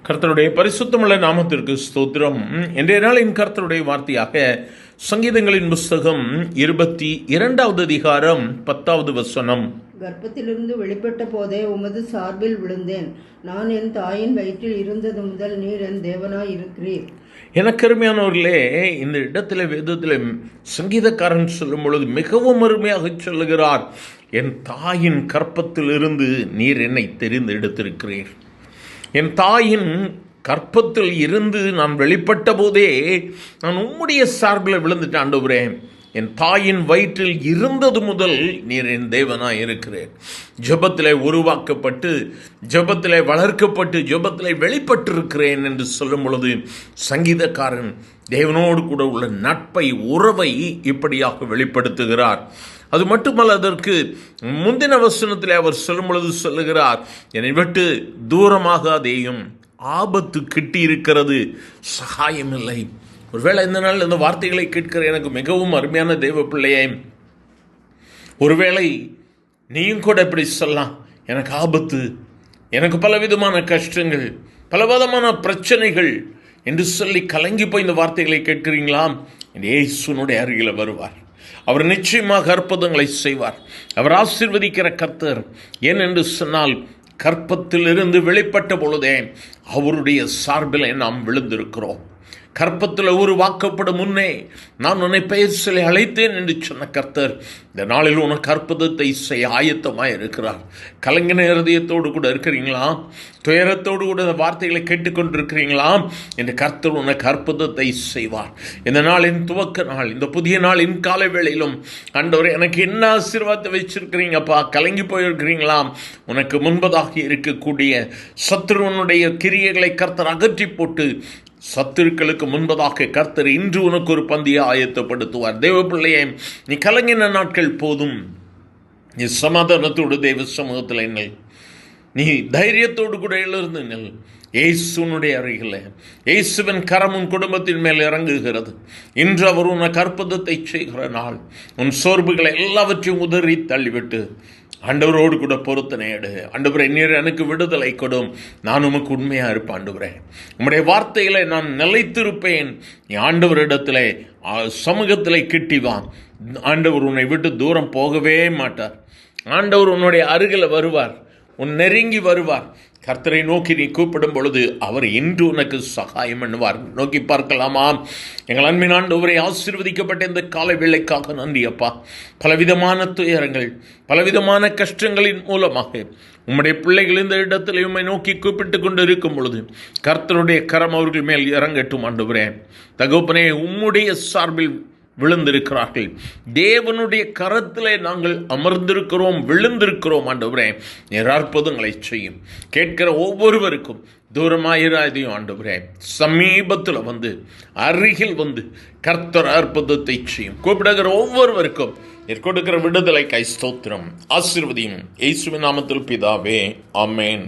கர்த்தருடைய பரிசுத்தமுள்ள நாமத்திற்கு ஸ்தோத்திரம். இன்றைய நாளின் கர்த்தருடைய வார்த்தையாக சங்கீதங்களின் புஸ்தகம் 22வது அதிகாரம் 10வது வசனம். கர்ப்பத்திலிருந்து வெளிப்பட்ட போதே உமது சார்பில் விழுந்தேன். நான் என் தாயின் வயிற்றில் இருந்தது முதல் நீர் என் தேவனாய் இருக்கிறீர். எனக்கு அருமையானவர்களே, இந்த இடத்துல வேதத்தில் சங்கீதக்காரன் சொல்லும் பொழுது மிகவும் அருமையாக சொல்லுகிறார். என் தாயின் கற்பத்திலிருந்து நீர் என்னை தெரிந்து எடுத்திருக்கிறீர். என் தாயின் கற்பத்தில் இருந்து நான் வெளிப்பட்ட போதே நான் உம்முடைய சார்பில் விழுந்துட்டேன் ஆண்டவரே. என் தாயின் வயிற்றில் இருந்தது முதல் நீர் என் தேவனாய் இருக்கிறேன். ஜெபத்திலே உருவாக்கப்பட்டு, ஜெபத்திலே வளர்க்கப்பட்டு, ஜெபத்திலே வெளிப்பட்டிருக்கிறேன் என்று சொல்லும் பொழுது சங்கீதக்காரன் தேவனோடு கூட உள்ள நட்பை, உறவை இப்படியாக வெளிப்படுத்துகிறார். அது மட்டுமல்ல, அதற்கு முந்தின வசனத்திலே அவர் சொல்லும் பொழுது சொல்லுகிறார், என்னை விட்டு தூரமாகாதேயும், ஆபத்து கிட்டி இருக்கிறது, சகாயம் இல்லை. ஒருவேளை இந்த நாள் இந்த வார்த்தைகளை கேட்கிற எனக்கு மிகவும் அருமையான தேவ பிள்ளையே, ஒருவேளை நீயும் கூட இப்படி சொல்லலாம், எனக்கு ஆபத்து, எனக்கு பலவிதமான கஷ்டங்கள், பலவிதமான பிரச்சனைகள் என்று சொல்லி கலங்கி போய் இந்த வார்த்தைகளை கேட்கிறீங்களா? இயேசுனுடைய அருகில் வருவார். அவர் நிச்சயமாக அற்புதங்களை செய்வார். அவர் ஆசீர்வதிக்கிற கர்த்தர். ஏனென்று சொன்னால், கற்பத்திலிருந்து வெளிப்பட்ட பொழுதே அவருடைய சார்பில் நாம் விழுந்திருக்கிறோம். கற்பத்தில் உருவாக்கப்படும் முன்னே நான் உன்னை பெயர் சொல்லி அழைத்தேன் என்று சொன்ன கர்த்தர் இந்த நாளில் உனக்கு அற்புதத்தை செய்ய ஆயத்தமாக இருக்கிறார். கலங்கின இருதயத்தோடு கூட இருக்கிறீங்களா? துயரத்தோடு கூட இந்த வார்த்தைகளை கேட்டுக்கொண்டிருக்கிறீங்களா? என்று கர்த்தர் உனக்கு அற்புதத்தை செய்வார். இந்த நாளின் துவக்க நாள், இந்த புதிய நாளின் காலை வேளையிலும் ஆண்டவரே எனக்கு என்ன ஆசீர்வாதத்தை வச்சிருக்கிறீங்கப்பா, கலங்கி போயிருக்கிறீங்களா? உனக்கு முன்பதாக இருக்கக்கூடிய சத்துருவனுடைய கிரியைகளை கர்த்தர் அகற்றி போட்டு சத்துருக்களுக்கு முன்பதாக கர்த்தர் இன்று உனக்கு ஒரு பந்தியை ஆயத்தப்படுத்துவார். தேவ பிள்ளையே, நீ கலங்கின நாட்கள் போதும். நீ சமாதானத்தோடு தேவ சமூகத்தில் நில். நீ தைரியத்தோடு கூட எழுந்து நில். இயேசுனுடைய அருகில் இயேசுவின் கரம் உன் குடும்பத்தின் மேல் இறங்குகிறது. இன்று அவர் உனக்கு அற்புதத்தை செய்கிற நாள். உன் சோர்வுகளை எல்லாவற்றையும் உதறி தள்ளிவிட்டு ஆண்டவரோடு கூட பொருத்தனை எடு. ஆண்டவரே, நீர் எனக்கு விடுதலை கொடும், நான் உமக்கு உண்மையாக இருப்பேன். ஆண்டவரே, உம்முடைய வார்த்தைகளை நான் நிலைத்திருப்பேன். நீ ஆண்டவரிடத்திலே சமூகத்திலே கிட்டிவான். ஆண்டவர் உன்னை விட்டு தூரம் போகவே மாட்டார். ஆண்டவர் உன்னுடைய அருகில் வருவார், உன் நெருங்கி வருவார். கர்த்தரை நோக்கி நீ கூப்பிடும் பொழுது அவர் இன்று உனக்கு சகாயம் பண்ணுவார். நோக்கி பார்க்கலாமா? எங்கள் அன்பின் ஆண்டவரை, ஆசீர்வதிக்கப்பட்ட இந்த காலை வேளைக்காக நன்றி அப்பா. பலவிதமான துயரங்கள், பலவிதமான கஷ்டங்களின் மூலமாக உம்முடைய பிள்ளைகள் இந்த இடத்தில் உம்மை நோக்கி கூப்பிட்டு கொண்டு இருக்கும் பொழுது கர்த்தருடைய கரம் அவர்கள் மேல் இறங்கட்டும். ஆண்டவரே தகப்பனே, உம்முடைய சார்பில் விழுந்திருக்கிறார்கள். தேவனுடைய கரத்திலே நாங்கள் அமர்ந்திருக்கிறோம், விழுந்திருக்கிறோம். ஆண்டவரே, நீர் அற்புதங்களை செய்யும். கேட்கிற ஒவ்வொருவருக்கும் தூரமாயிராதையும் ஆண்டவரே, சமீபத்தில் வந்து, அருகில் வந்து கர்த்தர் அற்புதத்தை செய்யும். கூப்பிடுகிற ஒவ்வொருவருக்கும் நீர் கொடுக்கிற விடுதலை கை ஸ்தோத்திரம், ஆசீர்வதியும். இயேசுவின் நாமத்தில் பிதாவே, ஆமென்.